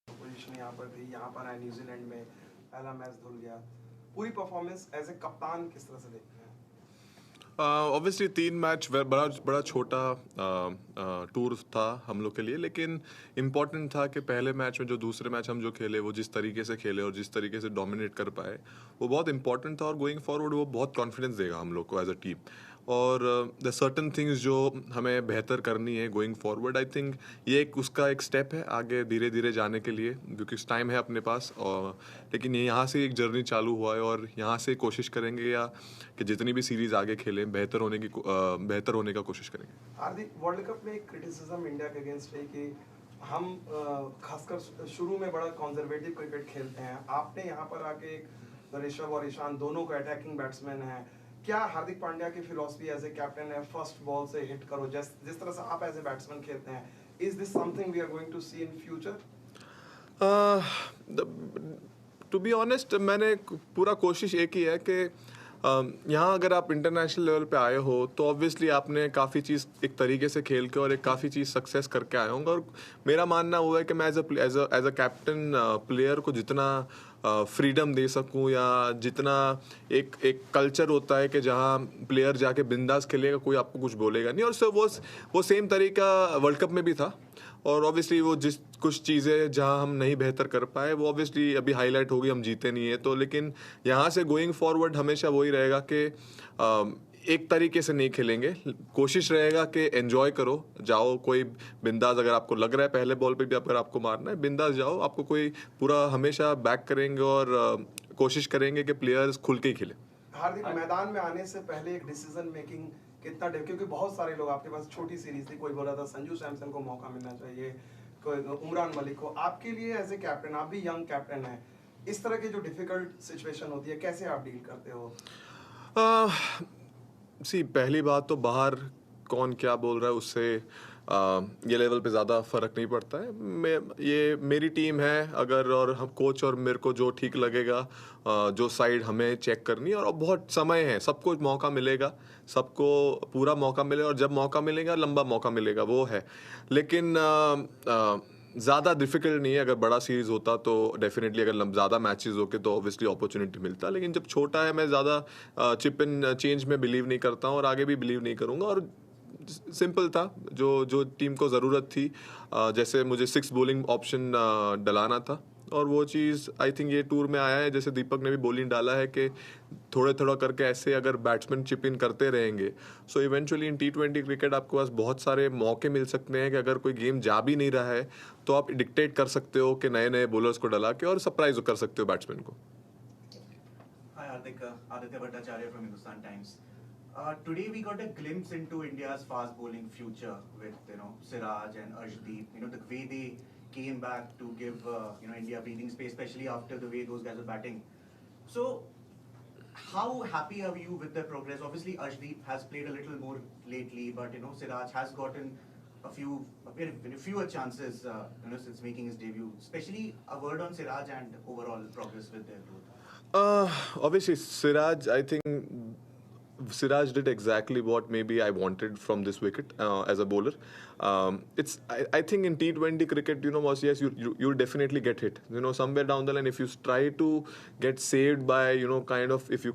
Position यहाँ पर थी, यहाँ पर आए न्यूजीलैंड में, पहला मैच धुल गया। पूरी परफॉर्मेंस एज ए कप्तान किस तरह से देखते हैं? ऑब्वियसली 3 मैच बड़ा बड़ा छोटा टूर था हम लोग के लिए, लेकिन इम्पॉर्टेंट था कि पहले मैच में जो दूसरे मैच हम जो खेले वो जिस तरीके से खेले और जिस तरीके से डोमिनेट कर पाए वो बहुत इंपॉर्टेंट था, और गोइंग फॉरवर्ड वो बहुत कॉन्फिडेंस देगा हम लोग को एज अ टीम। और द सर्टन थिंग्स जो हमें बेहतर करनी है गोइंग फॉरवर्ड, आई थिंक ये एक उसका एक स्टेप है आगे धीरे धीरे जाने के लिए, क्योंकि टाइम है अपने पास। और लेकिन ये यहाँ से एक जर्नी चालू हुआ है और यहाँ से कोशिश करेंगे या कि जितनी भी सीरीज आगे खेलें बेहतर होने का कोशिश करेंगे। हार्दिक, वर्ल्ड कप में एक क्रिटिसिज्म इंडिया के अगेंस्ट है कि हम खासकर शुरू में बड़ा कंजर्वेटिव क्रिकेट खेलते हैं। आपने यहाँ पर आके एक ऋषभ और ईशान दोनों को अटैकिंग बैट्समैन हैं। क्या हार्दिक पांड्या की फिलॉसफी एज ए कैप्टन है फर्स्ट बॉल से हिट करो, जिस तरह से आप एज ए बैट्समैन खेलते हैं, is this something we are going to see in future? To be honest, मैंने पूरा कोशिश एक ही है कि यहाँ अगर आप इंटरनेशनल लेवल पे आए हो तो ऑब्वियसली आपने काफ़ी चीज़ एक तरीके से खेल के और एक काफ़ी चीज़ सक्सेस करके आए होंगे। और मेरा मानना हुआ है कि मैं एज अ कैप्टन प्लेयर को जितना फ्रीडम दे सकूं, या जितना एक एक कल्चर होता है कि जहाँ प्लेयर जाके बिंदास खेलेगा, कोई आपको कुछ बोलेगा नहीं, और सो वो सेम तरीका वर्ल्ड कप में भी था। और ऑब्वियसली वो जिस कुछ चीज़ें जहां हम नहीं बेहतर कर पाए वो ऑब्वियसली अभी हाईलाइट होगी, हम जीते नहीं है तो। लेकिन यहाँ से गोइंग फॉरवर्ड हमेशा वही रहेगा कि एक तरीके से नहीं खेलेंगे, कोशिश रहेगा कि एंजॉय करो, जाओ कोई बिंदास, अगर आपको लग रहा है पहले बॉल पे भी अगर आपको मारना है बिंदास जाओ, आपको कोई पूरा हमेशा बैक करेंगे और कोशिश करेंगे कि प्लेयर्स खुल के ही खेले। हार्दिक, मैदान में आने से पहले एक डिसीजन मेकिंग कितना क्योंकि बहुत सारे लोग, आपके पास छोटी सीरीज थी, कोई बोला था संजू सैमसन को मौका मिलना चाहिए, कोई उमरान मलिक को। आपके लिए एज ए कैप्टन, आप भी यंग कैप्टन हैं, इस तरह की जो डिफिकल्ट सिचुएशन होती है कैसे आप डील करते हो? सी पहली बात तो बाहर कौन क्या बोल रहा है उससे ये लेवल पे ज़्यादा फ़र्क नहीं पड़ता है। ये मेरी टीम है अगर, और हम कोच और मेरे को जो ठीक लगेगा, जो साइड हमें चेक करनी है, और अब बहुत समय है, सबको मौका मिलेगा, सबको पूरा मौका मिलेगा, और जब मौका मिलेगा लंबा मौका मिलेगा वो है। लेकिन ज़्यादा डिफिकल्ट नहीं है। अगर बड़ा सीरीज़ होता तो डेफिनेटली, अगर ज़्यादा मैचेस होके तो ऑब्वियसली अपॉर्चुनिटी मिलता, लेकिन जब छोटा है मैं ज़्यादा चिप इन चेंज में बिलीव नहीं करता हूँ और आगे भी बिलीव नहीं करूँगा। और सिंपल था, जो जो टीम को ज़रूरत थी, जैसे मुझे 6 बॉलिंग ऑप्शन डलाना था, और वो चीज़ आई थिंक ये टूर में आया है। जैसे दीपक ने भी बॉलिंग डाला है कि थोड़ा थोड़ा करके ऐसे अगर बैट्समैन चिप इन करते रहेंगे, so eventually in T20 cricket आपके पास बहुत सारे मौके मिल सकते हैं कि अगर कोई गेम जा भी नहीं रहा है तो आप डिक्टेट कर सकते हो कि नए नए बॉलर्स को डला के और सरप्राइज कर सकते हो बैट्समैन को। Hi Hardik, Aditya Bhattacharya from Hindustan Times. Today we got a glimpse into India's fast bowling future with Siraj and Arshdeep. The way they came back to give India breathing space, especially after the way those guys are batting. So how happy are you with their progress? Obviously Arshdeep has played a little more lately, but Siraj has gotten fewer chances since making his debut. Especially a word on Siraj and overall progress with their growth. Obviously, Siraj, I think Siraj did exactly what maybe I wanted from this wicket as a bowler. I think in T20 cricket, yes, you'll definitely get hit. Somewhere down the line, if you try to get saved by, kind of, if you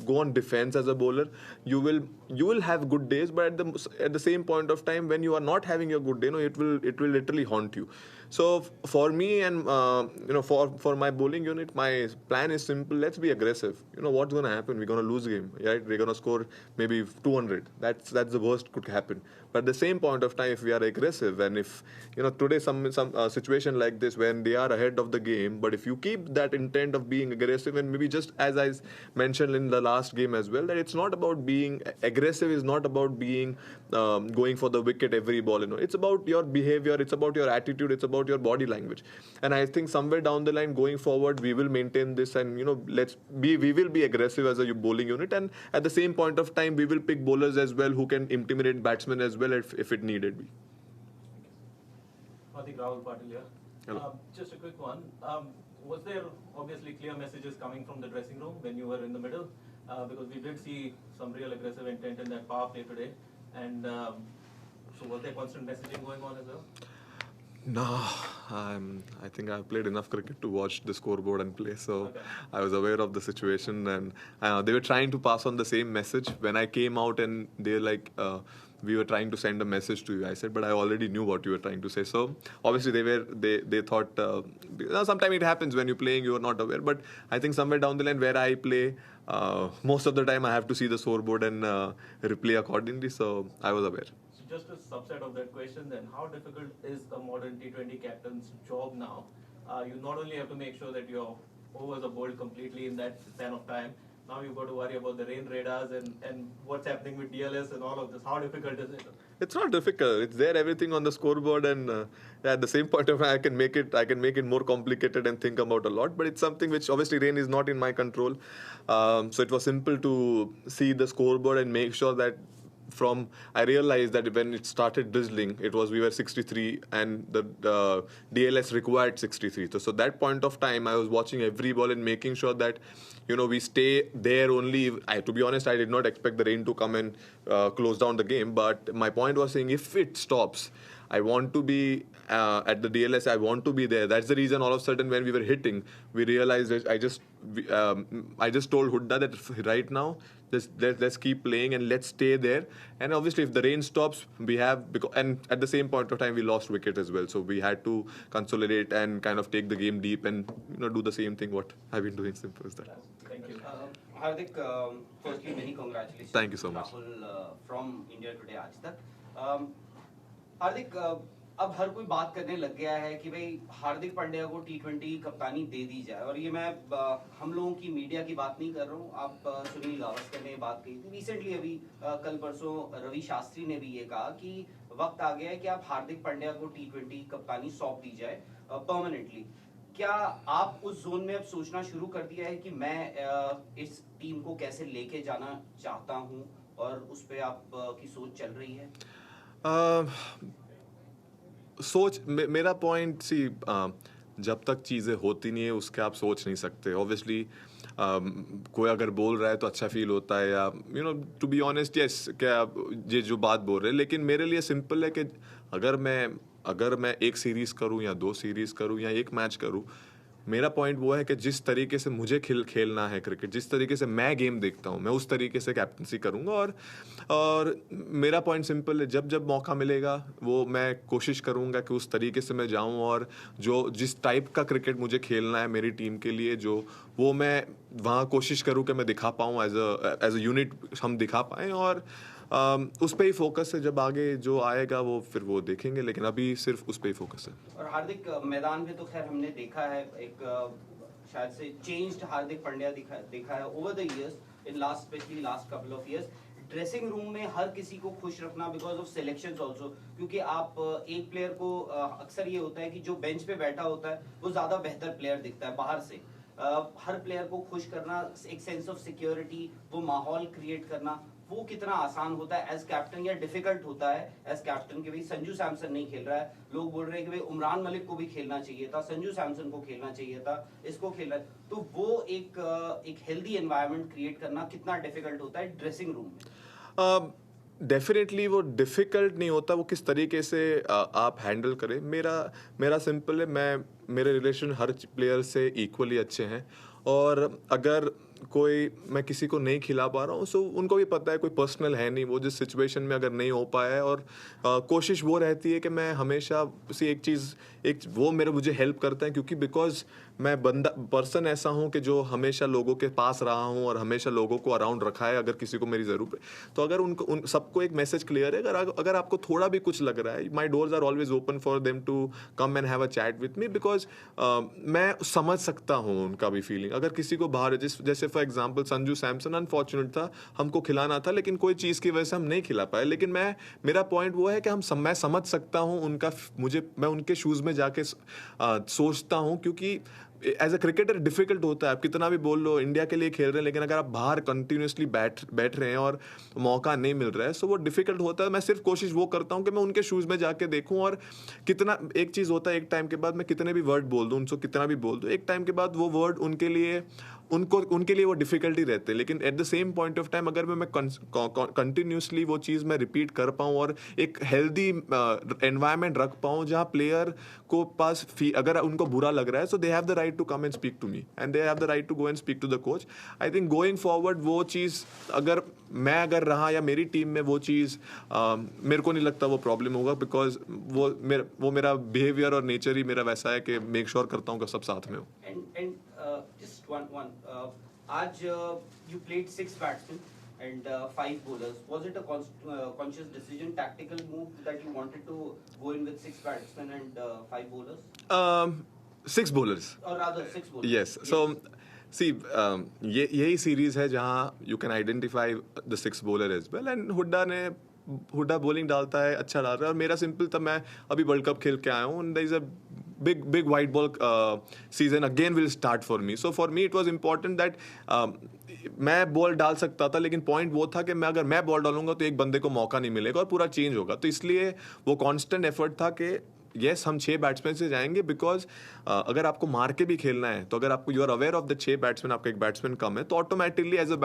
go on defense as a bowler, you will have good days, but at the same point of time, when you are not having your good day, it will literally haunt you. So for me and for my bowling unit, my plan is simple. Let's be aggressive. What's going to happen? We're going to lose the game, right? We're going to score maybe 200. That's the worst could happen. But at the same point of time, if we are aggressive, and if today some situation like this when they are ahead of the game, but if you keep that intent of being aggressive, and maybe just as I mentioned in the last game as well, that it's not about being aggressive, is not about being going for the wicket every ball. It's about your behavior, it's about your attitude, it's about your body language. And I think somewhere down the line going forward we will maintain this, and we will be aggressive as a bowling unit, and at the same point of time we will pick bowlers as well who can intimidate batsmen as well if it needed be. Hardik, Rahul Patil here. Hello. Just a quick one. Was there obviously clear messages coming from the dressing room when you were in the middle? because we did see some real aggressive intent in that power play today. And so was there constant messaging going on as well? No, I think I've played enough cricket to watch the scoreboard and play, so Okay. I was aware of the situation, and they were trying to pass on the same message. When I came out and they were like, we were trying to send a message to you, I said, but I already knew what you were trying to say. So obviously they thought, sometimes it happens when you're playing, you are not aware. But I think somewhere down the line where I play, most of the time I have to see the scoreboard and replay accordingly. So I was aware. So just a subset of that question then, how difficult is a modern T20 captain's job now? You not only have to make sure that your overs are bowled completely in that span of time, now you've got to worry about the rain radars and what's happening with DLS and all of this. How difficult is it? It's not difficult. It's there, everything on the scoreboard, and at the same point of time, I can make it more complicated and think about a lot. But it's something which obviously rain is not in my control. So it was simple to see the scoreboard and make sure that. I realized that when it started drizzling, we were 63 and the DLS required 63. So that point of time, I was watching every ball and making sure that, we stay there only. To be honest, I did not expect the rain to come and close down the game. But my point was saying, if it stops, I want to be at the DLS. I want to be there. That's the reason all of a sudden when we were hitting, we realized that I just told Hooda that right now, let's keep playing and let's stay there. And obviously, if the rain stops, and at the same point of time, we lost wicket as well. So we had to consolidate and kind of take the game deep and do the same thing what I've been doing. Simple as that. Thank you. Hardik, firstly, many congratulations. Thank you so much. Rahul from India Today आज तक. हार्दिक, अब हर कोई बात करने लग गया है कि भाई हार्दिक पांड्या को T20 कप्तानी दे दी जाए, और ये मैं हम लोगों की मीडिया की बात नहीं कर रहा हूँ. आप सुनील गावस्कर ने बात कही थी रिसेंटली, अभी कल परसों रवि शास्त्री ने भी ये कहा कि वक्त आ गया है कि आप हार्दिक पांड्या को T20 कप्तानी सौंप दी जाए परमानेंटली. क्या आप उस जोन में अब सोचना शुरू कर दिया है कि मैं इस टीम को कैसे लेके जाना चाहता हूँ, और उस पे आप की सोच चल रही है? मेरा पॉइंट जब तक चीज़ें होती नहीं है उसके आप सोच नहीं सकते. ऑब्वियसली कोई अगर बोल रहा है तो अच्छा फील होता है, या टू बी ऑनेस्ट, यस, क्या ये जो बात बोल रहे हैं, लेकिन मेरे लिए सिंपल है कि अगर मैं एक सीरीज़ करूं या 2 सीरीज़ करूं या एक मैच करूं, मेरा पॉइंट वो है कि जिस तरीके से मुझे खेलना है क्रिकेट, जिस तरीके से मैं गेम देखता हूँ, मैं उस तरीके से कैप्टनसी करूँगा. और मेरा पॉइंट सिंपल है, जब मौका मिलेगा वो मैं कोशिश करूँगा कि उस तरीके से मैं जाऊँ, और जिस टाइप का क्रिकेट मुझे खेलना है मेरी टीम के लिए, वो मैं वहाँ कोशिश करूँ कि मैं दिखा पाऊँ, एज अ यूनिट हम दिखा पाएँ. और उस पे ही फोकस है. जब आगे जो आएगा वो फिर वो देखेंगे, लेकिन अभी सिर्फ उस पे ही फोकस है. और हार्दिक, मैदान में तो खैर हमने देखा है एक शायद से चेंज्ड हार्दिक पांड्या देखा है over the years, in specially last couple of years. Dressing room में हर किसी को खुश रखना बिकॉज ऑफ सिलेक्शंस आल्सो, क्योंकि आप एक प्लेयर को अक्सर ये होता है कि जो बेंच पे बैठा होता है वो ज्यादा बेहतर प्लेयर दिखता है बाहर से. हर प्लेयर को खुश करना, एक सेंस ऑफ सिक्योरिटी, वो माहौल क्रिएट करना, वो कितना आसान होता है एज कैप्टन या डिफिकल्ट होता है एज कैप्टन? कि भाई संजू सैमसन नहीं खेल रहा है, लोग बोल रहे हैं कि भाई उमरान मलिक को भी खेलना चाहिए था, संजू सैमसन को खेलना चाहिए था, इसको खेलना, तो वो एक हेल्दी एनवायरनमेंट क्रिएट करना कितना डिफिकल्ट होता है ड्रेसिंग रूम में? डेफिनेटली वो डिफ़िकल्ट नहीं होता, वो किस तरीके से आप हैंडल करें. मेरा सिंपल है, मेरे रिलेशन हर प्लेयर से इक्वली अच्छे हैं, और अगर मैं किसी को नहीं खिला पा रहा हूँ, सो उनको भी पता है कोई पर्सनल है नहीं, वो जिस सिचुएशन में अगर नहीं हो पाया है, और कोशिश वो रहती है कि मैं हमेशा वो मुझे हेल्प करता है, क्योंकि बिकॉज मैं पर्सन ऐसा हूँ कि जो हमेशा लोगों के पास रहा हूँ और हमेशा लोगों को अराउंड रखा है. अगर किसी को मेरी ज़रूरत है तो अगर उन सबको एक मैसेज क्लियर है, अगर आपको थोड़ा भी कुछ लग रहा है, my doors are always open for them to come and have a chat with me, because मैं समझ सकता हूँ उनका भी फीलिंग. अगर किसी को बाहर, जैसे for example Sanju Samson unfortunate था, हमको खिलाना था लेकिन कोई चीज़ की वजह से हम नहीं खिला पाए, लेकिन मेरा पॉइंट वो है कि मैं समझ सकता हूँ उनका, मैं उनके शूज़ में जाके सोचता हूँ, क्योंकि एज अ क्रिकेटर डिफिकल्ट होता है. आप कितना भी बोल लो इंडिया के लिए खेल रहे हैं, लेकिन अगर आप बाहर कंटिन्यूसली बैठ रहे हैं और मौका नहीं मिल रहा है, सो वो डिफिकल्ट होता है. मैं सिर्फ कोशिश वो करता हूँ कि मैं उनके शूज़ में जाके देखूँ, और कितना, एक चीज़ होता है, एक टाइम के बाद मैं कितने भी वर्ड बोल दूँ, उनसे कितना भी बोल दूँ, एक टाइम के बाद वो वर्ड उनके लिए उनको उनके लिए वो डिफिकल्टी रहते हैं, लेकिन at the same point of time अगर मैं कंटिन्यूसली वो चीज़ मैं रिपीट कर पाऊँ और एक हेल्दी एनवायरनमेंट रख पाऊँ जहाँ प्लेयर को पास अगर उनको बुरा लग रहा है, so they have the right to come and speak to me and they have the right to go and speak to the coach. I think going forward वो चीज़ अगर रहा या मेरी टीम में वो चीज़ मेरे को नहीं लगता वो प्रॉब्लम होगा, बिकॉज वो मेरा बिहेवियर और नेचर ही मेरा वैसा है कि मेक श्योर करता हूँ कि सब साथ में हो। And just one. आज you played 6 batsmen and 5 bowlers. Was it a conscious decision, tactical move that you wanted to go in with 6 batsmen and 5 bowlers? 6 bowlers. Or rather 6 bowlers. Yes. So see, यही series है जहाँ you can identify the 6 bowler as well, and Hooda bowling डालता है, अच्छा डाल रहा है, और मेरा सिंपल था, मैं अभी वर्ल्ड कप खेल के आया हूँ, and there is a big white ball season again will start for me. So for me it was important that मैं बॉल डाल सकता था, लेकिन पॉइंट वो था कि अगर मैं बॉल डालूंगा तो एक बंदे को मौका नहीं मिलेगा और पूरा चेंज होगा। तो इसलिए वो कांस्टेंट एफर्ट था कि यस हम 6 बैट्समैन से जाएंगे, बिकॉज अगर आपको मार के भी खेलना है तो अगर आपको you are aware of the 6 batsman, आपका एक बैट्समैन कम है, तो automatically as a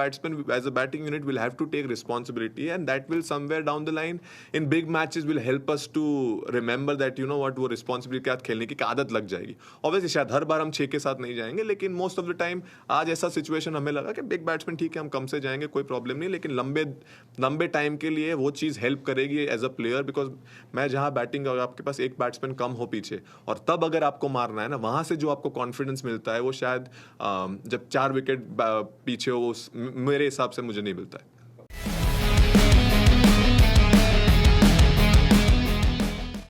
batting unit will have to take responsibility, and that will somewhere down the line in big matches will help us to remember that you know what, वो responsibility के साथ खेलने की आदत लग जाएगी। ऑब्वियसली शायद हर बार हम 6 के साथ नहीं जाएंगे, लेकिन मोस्ट ऑफ द टाइम आज ऐसा सिचुएशन हमें लगा कि बिग बैट्समैन ठीक है हम कम से जाएंगे, कोई प्रॉब्लम नहीं, लेकिन लंबे टाइम के लिए वो चीज़ हेल्प करेगी एज अ प्लेयर, बिकॉज मैं जहाँ बैटिंग अगर आपके पास एक बैट्समैन कम हो पीछे और तब अगर आपको मारना है ना, वहां से जो आपको कॉन्फिडेंस मिलता है वो शायद जब 4 विकेट पीछे हो मेरे हिसाब से मुझे नहीं मिलता है।